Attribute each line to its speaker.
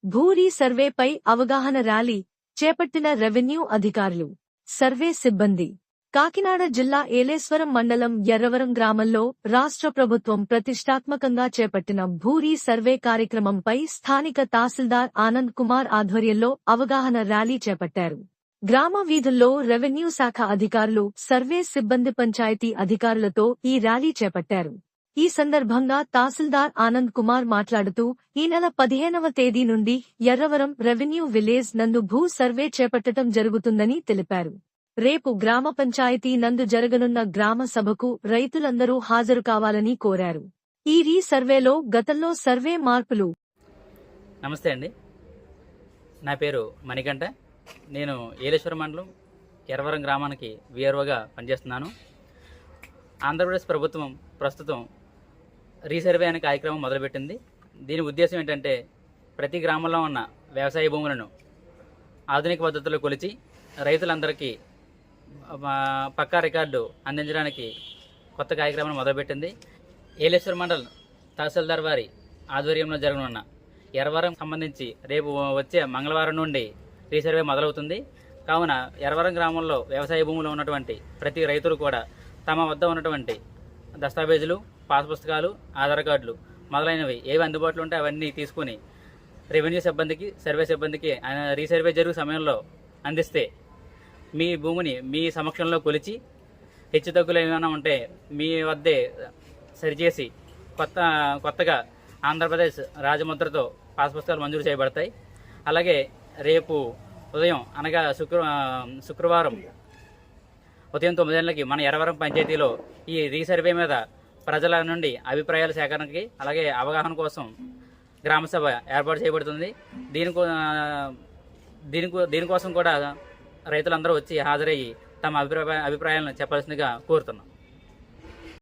Speaker 1: భూరీ సర్వేపై అవగాహన ర్యాలీ చేపట్టిన రెవెన్యూ అధికారులు, సర్వే సిబ్బంది. కాకినాడ జిల్లా ఏలేశ్వరం మండలం ఎర్రవరం గ్రామంలో రాష్ట్ర ప్రభుత్వం ప్రతిష్టాత్మకంగా చేపట్టిన భూరీ సర్వే కార్యక్రమంపై స్థానిక తహసీల్దార్ ఆనంద్ కుమార్ ఆధ్వర్యంలో అవగాహన ర్యాలీ చేపట్టారు. గ్రామ వీధుల్లో రెవెన్యూ శాఖ అధికారులు, సర్వే సిబ్బంది, పంచాయతీ అధికారులతో ఈ ర్యాలీ చేపట్టారు. ఈ సందర్భంగా తహసీల్దార్ ఆనంద్ కుమార్ మాట్లాడుతూ, ఈ నెల 15వ తేదీ నుండి ఎర్రవరం రెవెన్యూ విలేజ్ నందు భూ సర్వే చేపట్టడం జరుగుతుందని తెలిపారు. రేపు గ్రామ పంచాయతీ నందు జరగనున్న గ్రామ సభకు రైతులందరూ హాజరు కావాలని కోరారు. ఈ రీ సర్వేలో గతంలో సర్వే మార్పులు.
Speaker 2: నమస్తే అండి, నా పేరు మణికంఠ. నేను ఏలేశ్వరం మండలం ఎర్రవరం గ్రామానికి వీఆర్ఓగా పనిచేస్తున్నాను. ఆంధ్రప్రదేశ్ ప్రభుత్వం ప్రస్తుతం రీసర్వే అనే కార్యక్రమం మొదలుపెట్టింది. దీని ఉద్దేశం ఏంటంటే, ప్రతి గ్రామంలో ఉన్న వ్యవసాయ భూములను ఆధునిక పద్ధతిలో కొలిచి రైతులందరికీ పక్కా రికార్డు అందించడానికి కొత్త కార్యక్రమాన్ని మొదలుపెట్టింది. ఏలేశ్వరం మండలం తహసీల్దార్ వారి ఆధ్వర్యంలో జరగనున్న ఎర్రవరం సంబంధించి రేపు వచ్చే మంగళవారం నుండి రీసర్వే మొదలవుతుంది. కావున ఎర్రవరం గ్రామంలో వ్యవసాయ భూములు ఉన్నటువంటి ప్రతి రైతులు కూడా తమ వద్ద ఉన్నటువంటి దస్తావేజులు, పాస్ పుస్తకాలు, ఆధార్ కార్డులు మొదలైనవి ఏవి అందుబాటులో ఉంటే అవన్నీ తీసుకుని రెవెన్యూ సిబ్బందికి, సర్వే సిబ్బందికి రీసర్వే జరుగు సమయంలో అందిస్తే మీ భూమిని మీ సమక్షంలో కొలిచి హెచ్చుతగ్గులు ఏమైనా ఉంటే మీ వద్దే సరిచేసి కొత్తగా ఆంధ్రప్రదేశ్ రాజముద్రతో పాస్ పుస్తకాలు మంజూరు చేయబడతాయి. అలాగే రేపు ఉదయం అనగా శుక్రవారం ఉదయం 9 గంటలకి మన ఎర్రవరం పంచాయతీలో ఈ రీసర్వే మీద ప్రజల నుండి అభిప్రాయాల సేకరణకి, అలాగే అవగాహన కోసం గ్రామసభ ఏర్పాటు చేయబడుతుంది. దీనికోసం కూడా రైతులందరూ వచ్చి హాజరయ్యి తమ అభిప్రాయాలను చెప్పాల్సిందిగా కోరుతున్నాం.